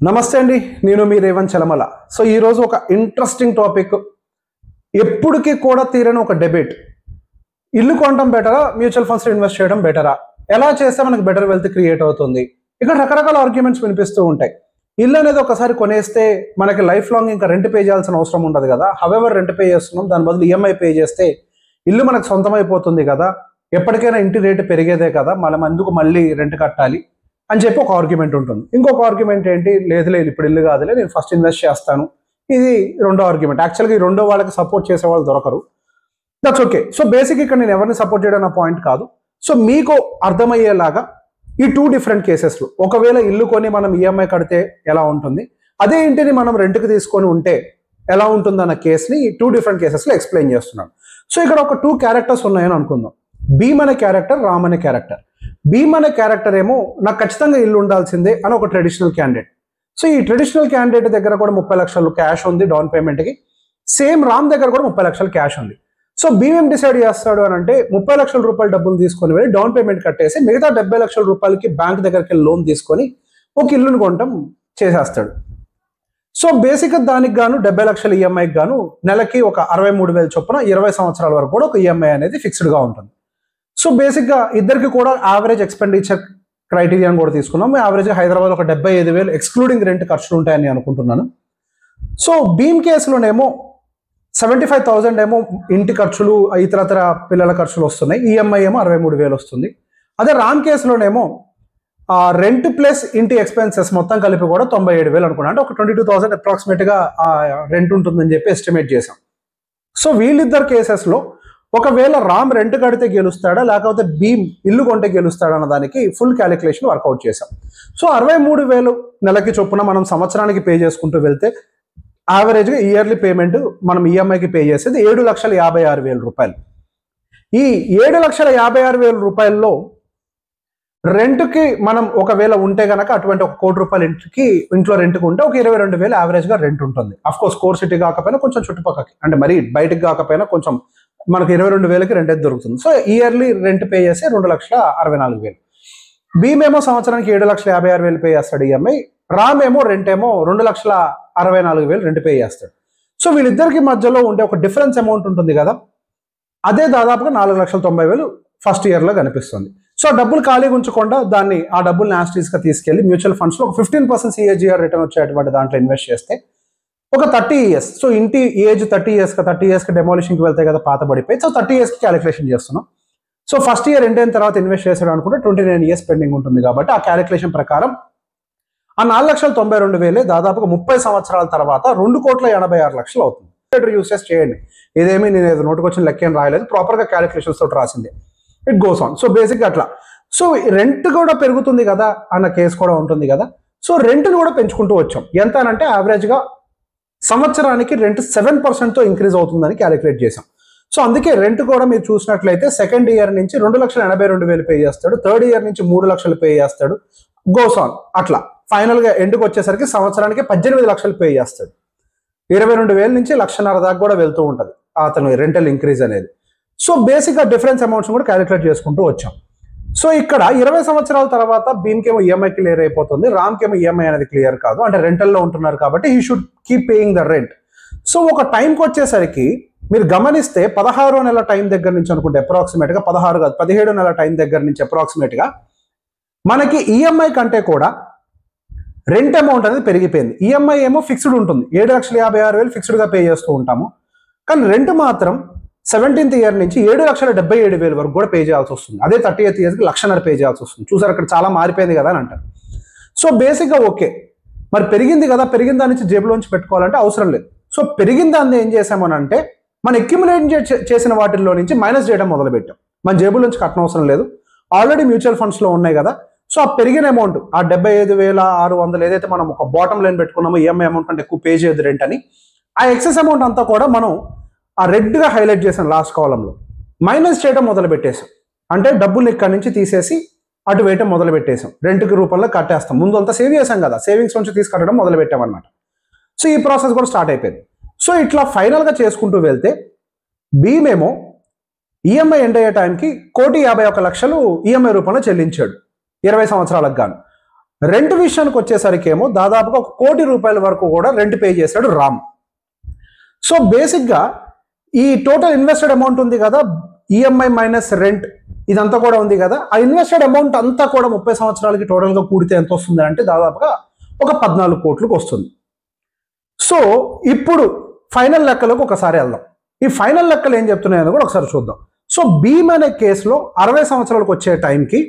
నమస్తే అండి, నేను మీ రేవంత్ చలమల. సో ఈరోజు ఒక ఇంట్రెస్టింగ్ టాపిక్, ఎప్పటికీ కూడా తీరని ఒక డెబేట్. ఇల్లు కొనడం బెటరా, మ్యూచువల్ ఫండ్స్ ఇన్వెస్ట్ చేయడం బెటరా, ఎలా చేస్తే మనకు బెటర్ వెల్త్ క్రియేట్ అవుతుంది? ఇక్కడ రకరకాల ఆర్గ్యుమెంట్స్ వినిపిస్తూ ఉంటాయి. ఇల్లు అనేది ఒకసారి కొనేస్తే మనకి లైఫ్ లాంగ్ ఇంకా రెంట్ పే చేయాల్సిన అవసరం ఉండదు కదా. హవెవర్ రెంట్ పే చేస్తున్నాం, దాని బదులు ఈఎంఐ పే చేస్తే ఇల్లు మనకు సొంతమైపోతుంది కదా, ఎప్పటికైనా ఇంటి రేటు పెరిగేదే కదా, మనం అందుకు మళ్ళీ రెంట్ కట్టాలి అని చెప్పి ఒక ఆర్గ్యుమెంట్ ఉంటుంది. ఇంకొక ఆర్గ్యుమెంట్ ఏంటి, లేదు ఇప్పుడు ఇల్లు కాదులే, నేను ఫస్ట్ ఇన్వెస్ట్ చేస్తాను. ఇది రెండో ఆర్గ్యుమెంట్. యాక్చువల్గా ఈ రెండో వాళ్ళకి సపోర్ట్ చేసే వాళ్ళు దొరకరు. That's okay. సో బేసిక్ ఇక్కడ నేను ఎవరిని సపోర్ట్ చేయడం నా పాయింట్ కాదు. సో మీకు అర్థమయ్యేలాగా ఈ టూ డిఫరెంట్ కేసెస్లో, ఒకవేళ ఇల్లు కొని మనం ఈఎంఐ కడితే ఎలా ఉంటుంది, అదే ఇంటిని మనం రెంట్కి తీసుకొని ఉంటే ఎలా ఉంటుంది అన్న కేసుని ఈ టూ డిఫరెంట్ కేసెస్లో ఎక్స్ప్లెయిన్ చేస్తున్నాను. సో ఇక్కడ ఒక టూ క్యారెక్టర్స్ ఉన్నాయని అనుకుందాం. భీమ్ అనే క్యారెక్టర్, రామ్ అనే క్యారెక్టర్. భీమ్ అనే క్యారెక్టర్ ఏమో నాకు ఖచ్చితంగా ఇల్లు ఉండాల్సిందే అని ఒక ట్రెడిషనల్ క్యాండిడేట్. సో ఈ ట్రెడిషనల్ క్యాండిడేట్ దగ్గర కూడా 30 లక్షలు క్యాష్ ఉంది డౌన్ పేమెంట్కి. సేమ్ రామ్ దగ్గర కూడా 30 లక్షలు క్యాష్ ఉంది. సో భీమ్ ఏం డిసైడ్ చేస్తాడు అని అంటే 30 లక్షల రూపాయలు డబ్బులు తీసుకొని వెళ్ళి డౌన్ పేమెంట్ కట్టేసి మిగతా 70 లక్షల రూపాయలకి బ్యాంక్ దగ్గరికి లోన్ తీసుకొని ఒక ఇల్లును కొనడం చేసేస్తాడు. సో బేసిక్గా దానికి గాను 70 లక్షల ఈఎంఐకి గాను నెలకి ఒక 63,000 చొప్పున 20 సంవత్సరాల వరకు కూడా ఒక ఈఎంఐ అనేది ఫిక్స్డ్గా ఉంటుంది. సో బేసిక్గా ఇద్దరికి కూడా యావరేజ్ ఎక్స్పెండిచర్ క్రైటీరియాని కూడా తీసుకున్నాం. యావరేజ్గా హైదరాబాద్ ఒక 75,000 ఎక్స్క్లూడింగ్ రెంట్ ఖర్చులు ఉంటాయని అనుకుంటున్నాను. సో భీమ్ కేసులోనేమో 75,000 ఏమో ఇంటి ఖర్చులు, ఇతరతర పిల్లల ఖర్చులు వస్తున్నాయి. ఈఎంఐ ఏమో 63,000 వస్తుంది. అదే రామ్ కేసులోనేమో రెంట్ ప్లస్ ఇంటి ఎక్స్పెన్సెస్ మొత్తం కలిపి కూడా 97,000 అనుకున్నాను. అంటే ఒక 22,000 అప్రాక్సిమేట్గా రెంట్ ఉంటుందని చెప్పి ఎస్టిమేట్ చేశాం. సో వీళ్ళిద్దరు కేసెస్లో ఒకవేళ రామ్ రెంట్ కడితే గెలుస్తాడా, లేకపోతే భీమ్ ఇల్లు కొంటే గెలుస్తాడా అన్న దానికి ఫుల్ క్యాలిక్యులేషన్ వర్కౌట్ చేశాం. సో 63,000 నెలకి చొప్పున మనం సంవత్సరానికి పే చేసుకుంటూ వెళ్తే యావరేజ్గా ఇయర్లీ పేమెంట్ మనం ఈఎంఐకి పే చేసేది 7,56,000 రూపాయలు. ఈ 7,56,000 రూపాయల్లో రెంట్కి మనం ఒకవేళ ఉంటే కనుక అటువంటి ఒక 1 కోటి రూపాయల ఇంట్లో రెంట్కి ఉంటే ఒక 22,000 యావరేజ్గా రెంట్ ఉంటుంది. అఫ్కోర్స్ కోర్ సిటీ కాకపోయినా కొంచెం చుట్టుపక్కలకి, అంటే మరీ బయటకు కాకపోయినా కొంచెం మనకు 22,000కి రెంట్ అయితే దొరుకుతుంది. సో ఇయర్లీ రెంట్ పే చేసి 2,64,000. భీమ్ ఏమో సంవత్సరానికి 7,56,000 పే చేస్తాడు ఈఎంఐ. రామ్ ఏమో రెంట్ ఏమో 2,64,000 రెంట్ పే చేస్తాడు. సో వీళ్ళిద్దరికి మధ్యలో ఉండే ఒక డిఫరెన్స్ అమౌంట్ ఉంటుంది కదా, అదే దాదాపుగా 4,90,000 ఫస్ట్ ఇయర్లో కనిపిస్తుంది. సో డబ్బులు ఖాళీగా ఉంచకుండా ఆ డబ్బుల్ని యాస్టీస్గా తీసుకెళ్లి మ్యూచువల్ ఫండ్స్లో ఒక 15% సిఏజీఆర్ రిటర్న్ వచ్చేటువంటి దాంట్లో ఇన్వెస్ట్ చేస్తే ఒక 30 ఇయర్స్, సో ఇంటి ఏజ్ 30 ఇయర్స్కి డెమాలిషన్కి వెళ్తాయి కదా, పాత పడిపోయి. సో 30 ఇయర్స్కి క్యాలిక్యులేషన్ చేస్తున్నాం. సో ఫస్ట్ ఇయర్ ఎండ్ అయిన తర్వాత ఇన్వెస్ట్ చేసాడు అనుకుంటే 29 ఇయర్స్ పెండింగ్ ఉంటుంది కాబట్టి ఆ క్యాలిక్యులేషన్ ప్రకారం ఆ 4,92,000 దాదాపుగా 30 సంవత్సరాల తర్వాత 2,86,00,000 అవుతుంది. యూసెస్ చేయండి, ఇదేమీ నేను ఏదో నోటుకొచ్చిన లెక్క ఏం రాయలేదు, ప్రాపర్గా క్యాలిక్యులేషన్స్ తోటి రాసింది. It goes on. సో బేసిక్గా అట్లా. సో రెంట్ కూడా పెరుగుతుంది కదా అన్న కేసు కూడా ఉంటుంది కదా. సో రెంట్ని కూడా పెంచుకుంటూ వచ్చాం. ఎంత అంటే యావరేజ్గా సంవత్సరానికి రెంట్ 7%తో ఇంక్రీజ్ అవుతుందని క్యాలిక్యులేట్ చేసాం. సో అందుకే రెంట్ కూడా మీరు చూసినట్లయితే సెకండ్ ఇయర్ నుంచి 2,82,000 పే చేస్తాడు, థర్డ్ ఇయర్ నుంచి 3 లక్షలు పే చేస్తాడు, గోస్ ఆన్ అట్లా. ఫైనల్గా ఎండ్కి వచ్చేసరికి సంవత్సరానికి 18 లక్షలు పే చేస్తాడు. 22,000 నుంచి 1,50,000 దాకా కూడా వెళ్తూ ఉంటుంది అతను రెంటల్ ఇంక్రీజ్ అనేది. సో బేసిక్గా డిఫరెన్స్ అమౌంట్స్ కూడా క్యాలిక్యులేట్ చేసుకుంటూ వచ్చాం. సో ఇక్కడ 20 సంవత్సరాల తర్వాత భీమ్కేమో ఈఎంఐ క్లియర్ అయిపోతుంది, రామ్కేమో ఈఎంఐ అనేది క్లియర్ కాదు, అంటే రెంటల్లో ఉంటున్నారు కాబట్టి he should keep paying the rent. So ఒక టైంకి వచ్చేసరికి మీరు గమనిస్తే 16 నెలల టైం దగ్గర నుంచి అనుకుంటే అప్రాక్సిమేట్గా 16 కాదు 17 నెలల టైం దగ్గర నుంచి అప్రాక్సిమేట్గా మనకి ఈఎంఐ కంటే కూడా రెంట్ అమౌంట్ అనేది పెరిగిపోయింది. ఈఎంఐ ఏమో ఫిక్స్డ్ ఉంటుంది, 7,56,000 ఫిక్స్డ్గా పే చేస్తూ ఉంటాము. కానీ రెంట్ మాత్రం 17th ఇయర్ నుంచి 7,77,000 వరకు కూడా పే చేయాల్సి వస్తుంది. అదే 30th ఇయర్కి 1,00,000 పే చేయాల్సి వస్తుంది. చూసారు అక్కడ చాలా మారిపోయింది కదా అని అంటారు. సో బేసిక్గా ఓకే, మరి పెరిగింది కదా, పెరిగిన దాని నుంచి జేబులోంచి పెట్టుకోవాలంటే అవసరం లేదు. సో పెరిగిన దాన్ని ఏం చేసామని అంటే మనం అక్యుములేట్ చేసిన వాటిల్లో నుంచి మైనస్ చేయడం మొదలుపెట్టాం. మన జేబులోంచి కట్టడం అవసరం లేదు, ఆల్రెడీ మ్యూచువల్ ఫండ్స్లో ఉన్నాయి కదా. సో ఆ పెరిగిన అమౌంట్ ఆ 75,600 ఏదైతే మనం ఒక బాటమ్ లైన్ పెట్టుకున్నామో ఈఎంఐ అమౌంట్ కంటే ఎక్కువ పే చేయదు రెంట్ అని, ఆ ఎక్సెస్ అమౌంట్ అంతా కూడా మనం ఆ రెడ్గా హైలైట్ చేసాం లాస్ట్ కాలంలో, మైనస్ చేయడం మొదలు పెట్టేసాం. అంటే డబ్బులు ఇక్కడ నుంచి తీసేసి అటు వేయటం మొదలు పెట్టేసాం, రెంట్కి రూపంలో కట్టేస్తాం. ముందు అంతా సేవ్ చేసాం కదా, సేవింగ్స్ నుంచి తీసి కట్టడం మొదలు పెట్టామన్నమాట. సో ఈ ప్రాసెస్ కూడా స్టార్ట్ అయిపోయింది. సో ఇట్లా ఫైనల్గా చేసుకుంటూ వెళ్తే భీమ్ ఏమో ఈఎంఐ ఎండ్ అయ్యే టైంకి 1,51,00,000 ఈఎంఐ రూపంలో చెల్లించాడు 20 సంవత్సరాలకు గాను. రెంట్ విషయానికి వచ్చేసరికి ఏమో దాదాపుగా 1 కోటి రూపాయల వరకు కూడా రెంట్ పే చేశాడు రామ్. సో బేసిక్గా ఈ టోటల్ ఇన్వెస్టెడ్ అమౌంట్ ఉంది కదా, ఈఎంఐ మైనస్ రెంట్ ఇదంతా కూడా ఉంది కదా, ఆ ఇన్వెస్టెడ్ అమౌంట్ అంతా కూడా 30 సంవత్సరాలకి టోటల్గా కూడితే ఎంత వస్తుంది అంటే దాదాపుగా ఒక 14 కోట్లకు వస్తుంది. సో ఇప్పుడు ఫైనల్ లెక్కలకు ఒకసారి వెళ్దాం. ఈ ఫైనల్ లెక్కలు ఏం చెప్తున్నాయని కూడా ఒకసారి చూద్దాం. సో భీమ్ అనే కేసులో 60 సంవత్సరాలకు వచ్చే టైంకి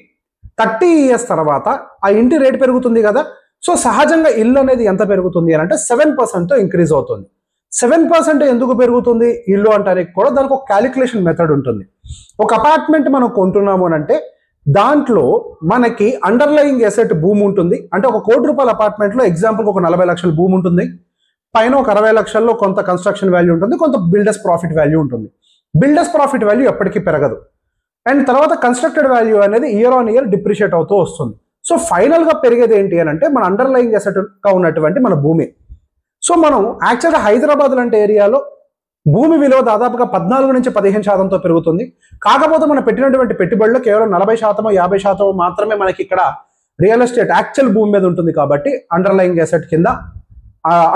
30 years తర్వాత ఆ ఇంటి రేటు పెరుగుతుంది కదా. సో సహజంగా ఇల్లు అనేది ఎంత పెరుగుతుంది అని అంటే 7%తో ఇంక్రీజ్ అవుతుంది. 7% ఎందుకు పెరుగుతుంది ఇల్లు అంటానికి కూడా దానికి ఒక క్యాలిక్యులేషన్ మెథడ్ ఉంటుంది. ఒక అపార్ట్మెంట్ మనం కొంటున్నాము అని అంటే దాంట్లో మనకి అండర్లయింగ్ ఎసెట్ భూమి ఉంటుంది. అంటే ఒక 1 కోటి రూపాయల అపార్ట్మెంట్లో ఎగ్జాంపుల్కి ఒక 40 లక్షల భూమి ఉంటుంది, పైన ఒక 60 లక్షల్లో కొంత కన్స్ట్రక్షన్ వాల్యూ ఉంటుంది, కొంత బిల్డర్స్ ప్రాఫిట్ వాల్యూ ఉంటుంది. బిల్డర్స్ ప్రాఫిట్ వాల్యూ ఎప్పటికీ పెరగదు, అండ్ తర్వాత కన్స్ట్రక్టెడ్ వాల్యూ అనేది ఇయర్ ఆన్ ఇయర్ డిప్రిషియేట్ అవుతూ వస్తుంది. సో ఫైనల్గా పెరిగేది ఏంటి అని అంటే మన అండర్లయింగ్ ఎసెట్గా ఉన్నటువంటి మన భూమి. సో మనం యాక్చువల్గా హైదరాబాద్ లాంటి ఏరియాలో భూమి విలువ దాదాపుగా 14 నుంచి 15% పెరుగుతుంది. కాకపోతే మనం పెట్టినటువంటి పెట్టుబడులు కేవలం 40%, 50% మాత్రమే మనకి ఇక్కడ రియల్ ఎస్టేట్ యాక్చువల్ భూమి మీద ఉంటుంది కాబట్టి అండర్లయింగ్ ఎసెట్ కింద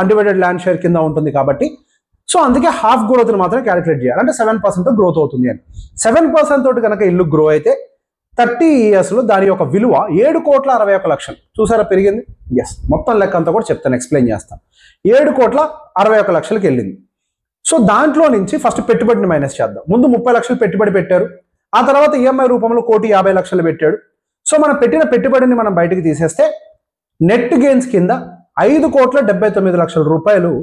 అన్డివైడెడ్ ల్యాండ్ షేర్ కింద ఉంటుంది కాబట్టి సో అందుకే హాఫ్ గ్రోత్ని మాత్రమే క్యాలిక్యులేట్ చేయాలి. అంటే 7% గ్రోత్ అవుతుంది అని. 7% తోటి కనుక ఇల్లు గ్రో అయితే 30 yearsలో దాని యొక్క విలువ 7,61,00,000. చూసారా పెరిగింది? ఎస్, మొత్తం లెక్క అంతా కూడా చెప్తాను, ఎక్స్ప్లెయిన్ చేస్తాను. 7,61,00,000కి వెళ్ళింది. సో దాంట్లో నుంచి ఫస్ట్ పెట్టుబడిని మైనస్ చేద్దాం. ముందు 30 లక్షలు పెట్టుబడి పెట్టారు, ఆ తర్వాత ఈఎంఐ రూపంలో 1,50,00,000 పెట్టాడు. సో మనం పెట్టిన పెట్టుబడిని మనం బయటకు తీసేస్తే నెట్ గెయిన్స్ కింద 5,79,00,000 రూపాయలు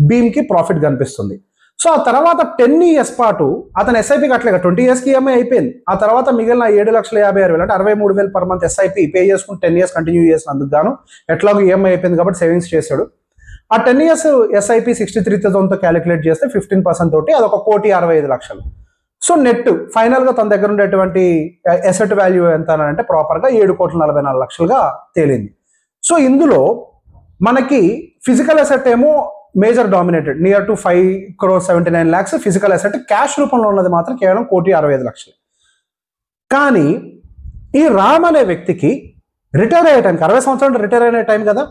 భీమ్కి ప్రాఫిట్ కనిపిస్తుంది. సో ఆ తర్వాత 10 years పాటు అతను ఎస్ఐపి కట్టలేక 20 yearsకి ఈఎంఐ అయిపోయింది. ఆ తర్వాత మిగిలిన 7,56,000 అంటే 63,000 per month ఎస్ఐపి పే చేసుకుని 10 years కంటిన్యూ చేసినందుకు గాను ఎట్లాగో ఈఎంఐ అయిపోయింది కాబట్టి సేవింగ్స్ చేశాడు. ఆ 10 years ఎస్ఐపి 63,000తో క్యాలిక్యులేట్ చేస్తే 15% తోటి అది 1,65,00,000. సో నెట్ ఫైనల్గా తన దగ్గర ఉండేటువంటి ఎసెట్ వాల్యూ ఎంత అని అంటే ప్రాపర్గా 7,44,00,000గా తేలింది. సో ఇందులో మనకి ఫిజికల్ అసెట్ ఏమో major dominated, near to 5,79,00,000 physical asset. Cash రూపంలో ఉన్నది మాత్రం కేవలం 1,65,00,000. కానీ ఈ రామ్ అనే వ్యక్తికి రిటైర్ అయ్యే టైంకి 60 సంవత్సరాలు రిటైర్ అయిన టైం కదా,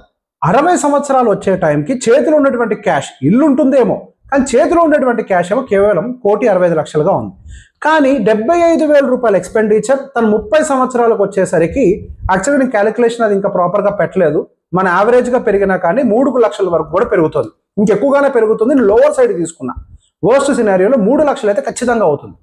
60 సంవత్సరాలు వచ్చే టైంకి చేతిలో ఉన్నటువంటి క్యాష్, ఇల్లు ఉంటుందేమో కానీ చేతిలో ఉన్నటువంటి క్యాష్ ఏమో కేవలం 1,65,00,000గా ఉంది. కానీ 75,000 రూపాయల ఎక్స్పెండిచర్ తను 30 సంవత్సరాలకు వచ్చేసరికి యాక్చువల్గా నేను క్యాలిక్యులేషన్ అది ఇంకా ప్రాపర్గా పెట్టలేదు, మన యావరేజ్గా పెరిగినా కానీ 3 లక్షల వరకు కూడా పెరుగుతుంది, ఇంకెక్కువగానే పెరుగుతుంది. నేను లోవర్ సైడ్ తీసుకున్నా, వర్స్ట్ సినారియోలో 3 లక్షలు అయితే ఖచ్చితంగా అవుతుంది.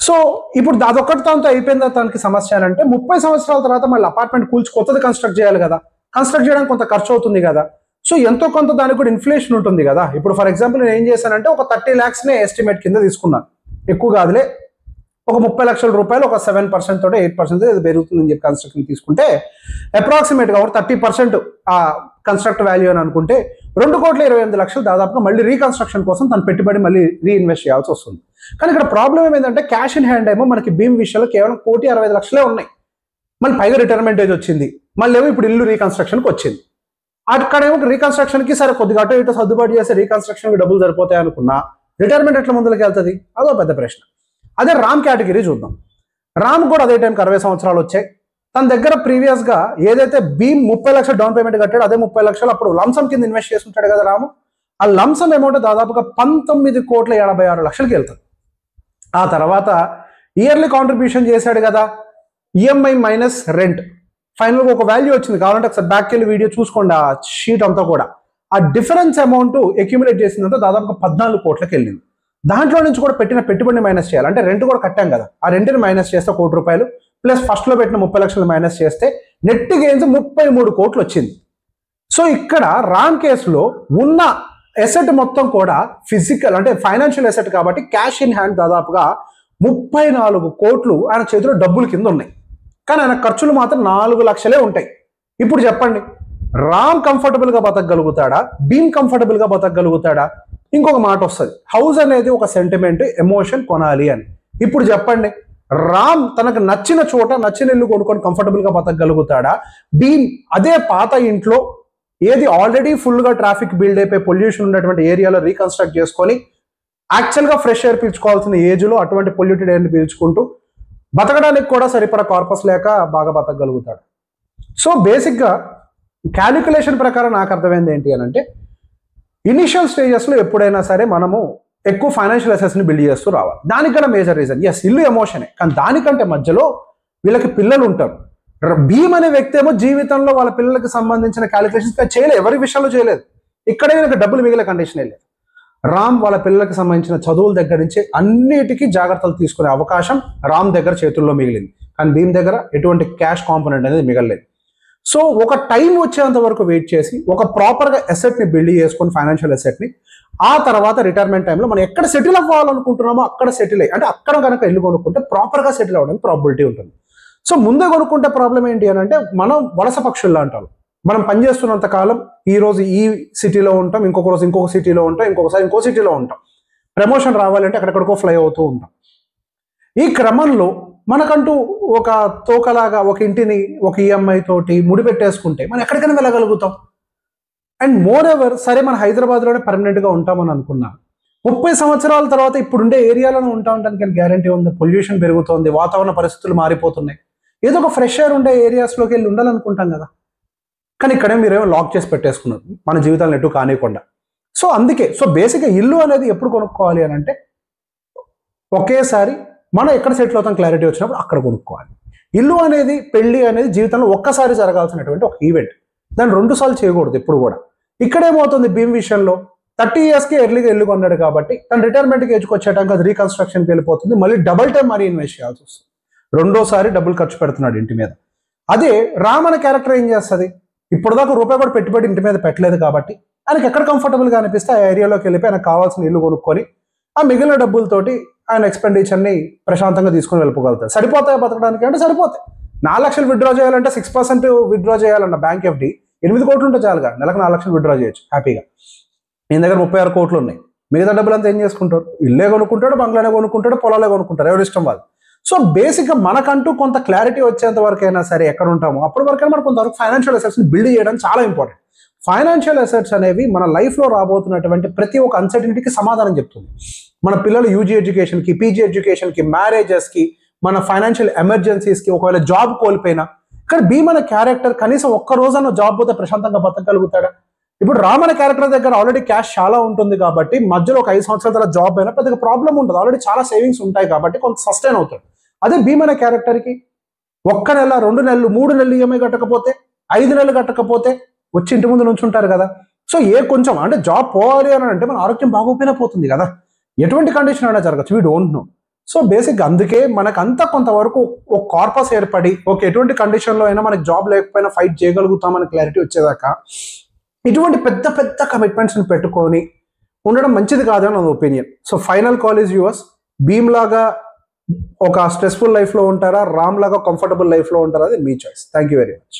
సో ఇప్పుడు అదొక్కటి తనతో అయిపోయిందా తనకి సమస్య అని అంటే 30 సంవత్సరాల తర్వాత మళ్ళీ అపార్ట్మెంట్ కూల్చి కొత్తది కన్స్ట్రక్ట్ చేయాలి కదా, కన్స్ట్రక్ట్ చేయడానికి కొంత ఖర్చు అవుతుంది కదా. సో ఎంతో కొంత దానికి కూడా ఇన్ఫ్లేషన్ ఉంటుంది కదా. ఇప్పుడు ఫర్ ఎగ్జాంపుల్ నేను ఏం చేశానంటే ఒక 30 lakhsనే ఎస్టిమేట్ కింద తీసుకున్నాను, ఎక్కువ కాదులే, ఒక 30 లక్షల రూపాయలు ఒక 7% తోటి 8% ఇది పెరుగుతుందని చెప్పి కన్స్ట్రక్షన్ తీసుకుంటే అప్రాక్సిమేట్గా ఒక 30% ఆ కన్స్ట్రక్ట్ వాల్యూ అని అనుకుంటే 2,28,00,000 దాదాపుగా మళ్ళీ రీకన్స్ట్రక్షన్ కోసం తను పెట్టుబడి మళ్ళీ రీఇన్వెస్ట్ చేయాల్సి వస్తుంది. కానీ ఇక్కడ ప్రాబ్లం ఏమైందంటే క్యాష్ ఇన్ హ్యాండ్ ఏమో మనకి భీమ్ విషయంలో కేవలం 1,65,00,000 ఉన్నాయి, మళ్ళీ పైగా రిటైర్మెంట్ ఏజ్ వచ్చింది, మళ్ళీ ఏమో ఇప్పుడు ఇల్లు రీకన్స్ట్రక్షన్కి వచ్చింది. అక్కడేమో రీకన్స్ట్రక్షన్కి సరే కొద్దిగా అటు ఇటు సర్దుబాటు చేస్తే రీకన్స్ట్రక్షన్కి డబ్బులు సరిపోతాయి అనుకున్నా, రిటైర్మెంట్ ఎట్లా ముందుకు వెళ్తుంది అదో పెద్ద ప్రశ్న. అదే రామ్ కేటగిరీ చూద్దాం. రామ్ కూడా అదే టైంకి 60 సంవత్సరాలు వచ్చాయి. తన దగ్గర ప్రీవియస్గా ఏదైతే భీమ్ 30 లక్షలు డౌన్ పేమెంట్ కట్టాడు, అదే 30 లక్షలు అప్పుడు లంసమ్ కింద ఇన్వెస్ట్ చేసుకుంటాడు కదా రాము. ఆ లంసమ్ అమౌంట్ దాదాపుగా 19,86,00,000కి వెళ్తుంది. ఆ తర్వాత ఇయర్లీ కాంట్రిబ్యూషన్ చేశాడు కదా, ఈఎంఐ మైనస్ రెంట్, ఫైనల్గా ఒక వాల్యూ వచ్చింది. కావాలంటే ఒకసారి బ్యాక్ వెళ్ళి వీడియో చూసుకోండి, ఆ షీట్ అంతా కూడా ఆ డిఫరెన్స్ అమౌంట్ అక్యుములేట్ చేసిందంతా దాదాపుగా 14 కోట్లకి వెళ్ళింది. దాంట్లో నుంచి కూడా పెట్టిన పెట్టుబడిని మైనస్ చేయాలి, అంటే రెంట్ కూడా కట్టాం కదా, ఆ రెంట్ని మైనస్ చేస్తే 1 కోటి రూపాయలు ప్లస్ ఫస్ట్లో పెట్టిన 30 లక్షలు మైనస్ చేస్తే నెట్ గెయిన్స్ 33 కోట్లు వచ్చింది. సో ఇక్కడ రామ్ కేసులో ఉన్న ఎసెట్ మొత్తం కూడా ఫిజికల్ అంటే ఫైనాన్షియల్ ఎసెట్ కాబట్టి క్యాష్ ఇన్ హ్యాండ్ దాదాపుగా 34 కోట్లు ఆయన చేతిలో డబ్బుల కింద ఉన్నాయి. కానీ ఆయన ఖర్చులు మాత్రం 4 లక్షలే ఉంటాయి. ఇప్పుడు చెప్పండి, రామ్ కంఫర్టబుల్గా బతకగలుగుతాడా, భీమ్ కంఫర్టబుల్గా బతకగలుగుతాడా? ఇంకొక మాట వస్తుంది, హౌస్ అనేది ఒక సెంటిమెంట్, ఎమోషన్ కొనాలి అని. ఇప్పుడు చెప్పండి, రామ్ తనకు నచ్చిన చోట నచ్చిన ఇల్లు కొనుక్కొని కంఫర్టబుల్గా బతకగలుగుతాడా? భీమ్ అదే పాత ఇంట్లో ఏది ఆల్రెడీ ఫుల్గా ట్రాఫిక్ బిల్డ్ అయిపోయి పొల్యూషన్ ఉన్నటువంటి ఏరియాలో రీకన్స్ట్రక్ట్ చేసుకొని యాక్చువల్గా ఫ్రెష్ ఎయిర్ పీల్చుకోవాల్సిన ఏజ్లో అటువంటి పొల్యూటెడ్ ఎయిర్ని పీల్చుకుంటూ బతకడానికి కూడా సరిపడా కార్పస్ లేక బాగా బతకగలుగుతాడు. సో బేసిక్గా క్యాలిక్యులేషన్ ప్రకారం నాకు అర్థమైంది ఏంటి అని అంటే, ఇనిషియల్ స్టేజెస్లో ఎప్పుడైనా సరే మనము ఎక్కువ ఫైనాన్షియల్ అసెట్స్ని బిల్డ్ చేస్తూ రావాలి. దానికి గల మేజర్ రీజన్, ఎస్ ఇల్లు ఎమోషనే, కానీ దానికంటే మధ్యలో వీళ్ళకి పిల్లలు ఉంటారు. భీమ్ అనే వ్యక్తి ఏమో జీవితంలో వాళ్ళ పిల్లలకి సంబంధించిన క్యాలిక్యులేషన్స్ చేయలేదు, ఎవరి విషయంలో చేయలేదు. ఇక్కడే వీళ్ళకి డబ్బులు మిగిలే కండిషనే లేదు. రామ్ వాళ్ళ పిల్లలకి సంబంధించిన చదువుల దగ్గర నుంచి అన్నిటికీ జాగ్రత్తలు తీసుకునే అవకాశం రామ్ దగ్గర చేతుల్లో మిగిలింది, కానీ భీమ్ దగ్గర ఎటువంటి క్యాష్ కాంపోనెంట్ అనేది మిగలలేదు. సో ఒక టైం వచ్చేంత వరకు వెయిట్ చేసి ఒక ప్రాపర్గా అసెట్ని బిల్డ్ చేసుకొని, ఫైనాన్షియల్ అసెట్ని, ఆ తర్వాత రిటైర్మెంట్ టైంలో మనం ఎక్కడ సెటిల్ అవ్వాలనుకుంటున్నామో అక్కడ సెటిల్ అయ్యి, అంటే అక్కడ కనుక ఇల్లు కొనుక్కుంటే ప్రాపర్గా సెటిల్ అవ్వడానికి ప్రాబిలిటీ ఉంటుంది. సో ముందే కొనుక్కుంటే ప్రాబ్లం ఏంటి అని అంటే, మనం వలస పక్షుల్లో అంటాం. మనం పనిచేస్తున్నంత కాలం ఈ రోజు ఈ సిటీలో ఉంటాం, ఇంకొక రోజు ఇంకొక సిటీలో ఉంటాం, ఇంకొకసారి ఇంకో సిటీలో ఉంటాం. ప్రమోషన్ రావాలంటే అక్కడెక్కడికో ఫ్లై అవుతూ ఉంటాం. ఈ క్రమంలో మనకంటూ ఒక తోకలాగా ఒక ఇంటిని ఒక ఈఎంఐ తోటి ముడిపెట్టేసుకుంటే మనం ఎక్కడికైనా వెళ్ళగలుగుతాం. అండ్ మోర్ ఎవర్, సరే మన హైదరాబాద్లోనే పర్మనెంట్గా ఉంటామని అనుకున్నాం, 30 సంవత్సరాల తర్వాత ఇప్పుడుండే ఏరియాలోనే ఉంటామని గ్యారంటీ ఉంది. పొల్యూషన్ పెరుగుతోంది, వాతావరణ పరిస్థితులు మారిపోతున్నాయి. ఏదో ఒక ఫ్రెష్ ఎయిర్ ఉండే ఏరియాస్లోకి వెళ్ళి ఉండాలనుకుంటాం కదా, కానీ ఇక్కడే మీరేమో లాక్ చేసి పెట్టేసుకున్నారు మన జీవితాలను ఎటు కానివ్వకుండా. సో అందుకే బేసిక్గా ఇల్లు అనేది ఎప్పుడు కొనుక్కోవాలి అని అంటే, ఒకేసారి మనం ఎక్కడ సెటిల్ అవుతాం క్లారిటీ వచ్చినప్పుడు అక్కడ కొనుక్కోవాలి. ఇల్లు అనేది, పెళ్లి అనేది జీవితంలో ఒక్కసారి జరగాల్సినటువంటి ఒక ఈవెంట్, దాన్ని 2 సార్లు చేయకూడదు ఎప్పుడు కూడా. ఇక్కడేమవుతుంది, భీమ్ విషయంలో 30 ఇయర్స్కి ఎర్లీగా ఇల్లు కొన్నాడు కాబట్టి తను రిటైర్మెంట్కి ఏజ్కి వచ్చేటానికి అది రీకన్స్ట్రక్షన్కి వెళ్ళిపోతుంది, మళ్ళీ డబుల్ టైం మనీ ఇన్వెస్ట్ చేయాల్సి వస్తుంది, 2వ సారి డబ్బులు ఖర్చు పెడుతున్నాడు ఇంటి మీద. అదే రామ్ అనే క్యారెక్టర్ ఏం చేస్తుంది, ఇప్పుడు దాకా రూపాయి కూడా పెట్టుబడి ఇంటి మీద పెట్టలేదు కాబట్టి ఆయనకి ఎక్కడ కంఫర్టబుల్గా అనిపిస్తే ఆ ఏరియాలోకి వెళ్ళిపోయి ఆయనకు కావాల్సిన ఇల్లు కొనుక్కొని ఆ మిగిలిన డబ్బులతోటి ఆయన ఎక్స్పెండిచర్ని ప్రశాంతంగా తీసుకొని వెళ్ళిపోగలుగుతారు. సరిపోతాయి బతకడానికి అంటే సరిపోతాయి. 4 లక్షలు విత్డ్రా చేయాలంటే 6% విత్డ్రా చేయాలన్న బ్యాంక్ ఎఫ్డి 8 కోట్లు ఉంటే చాలుగా, నెలకు 4 లక్షలు విత్డ్రా చేయొచ్చు హ్యాపీగా. ఈయన దగ్గర 36 కోట్లు ఉన్నాయి, మిగతా డబ్బులు అంతా ఏం చేసుకుంటారు, ఇల్లే కొనుక్కుంటాడు, బంగ్లానే కొనుక్కుంటాడు, పొలాలే కొనుక్కుంటారు, ఎవరి ఇష్టం వాళ్ళు. సో బేసిక్గా మనకంటూ కొంత క్లారిటీ వచ్చేంత వరకైనా సరే ఎక్కడ ఉంటామో అప్పటి వరకైనా మనం కొంతవరకు ఫైనాన్షియల్ అసెట్స్ని బిల్డ్ చేయడం చాలా ఇంపార్టెంట్. ఫైనాన్షియల్ అసెట్స్ అనేవి మన లైఫ్లో రాబోతున్నటువంటి ప్రతి ఒక్క అన్సర్టనిటీకి సమాధానం చెప్తుంది. మన పిల్లలు యూజీ ఎడ్యుకేషన్కి, పీజీ ఎడ్యుకేషన్కి, మ్యారేజెస్కి, మన ఫైనాన్షియల్ ఎమర్జెన్సీస్కి, ఒకవేళ జాబ్ కోల్పోయినా ఇక్కడ భీమ్ అనే క్యారెక్టర్ కనీసం ఒక్క రోజన్నా జాబ్ పోతే ప్రశాంతంగా బతకగలుగుతాడా? ఇప్పుడు రామ్ అనే క్యారెక్టర్ దగ్గర ఆల్రెడీ క్యాష్ చాలా ఉంటుంది కాబట్టి మధ్యలో ఒక 5 సంవత్సరాల తర్వాత జాబ్ అయినా పెద్దగా ప్రాబ్లం ఉండదు, ఆల్రెడీ చాలా సేవింగ్స్ ఉంటాయి కాబట్టి కొంత సస్టైన్ అవుతాడు. అదే భీమ్ అనే క్యారెక్టర్కి 1 నెల, 2 నెలలు, 3 నెలలు ఈఎంఐ కట్టకపోతే, 5 నెలలు కట్టకపోతే వచ్చి ఇంటి ముందు నుంచి ఉంటారు కదా. సో కొంచెం అంటే జాబ్ పోవాలి అని అంటే మన ఆరోగ్యం బాగోపోయినా పోతుంది కదా, ఎటువంటి కండిషన్ అయినా జరగచ్చు, వీ డోంట్ నో. సో బేసిక్గా అందుకే మనకంతా కొంతవరకు ఒక కార్పస్ ఏర్పడి ఎటువంటి కండిషన్లో అయినా మనకి జాబ్ లేకపోయినా ఫైట్ చేయగలుగుతామని క్లారిటీ వచ్చేదాకా ఇటువంటి పెద్ద పెద్ద కమిట్మెంట్స్ని పెట్టుకొని ఉండడం మంచిది కాదని నా opinion. So final call is yours. Bheem లాగా ఒక స్ట్రెస్ఫుల్ లైఫ్లో ఉంటారా, రామ్ లాగా కంఫర్టబుల్ లైఫ్లో ఉంటారా, అది మీ choice. Thank you very much.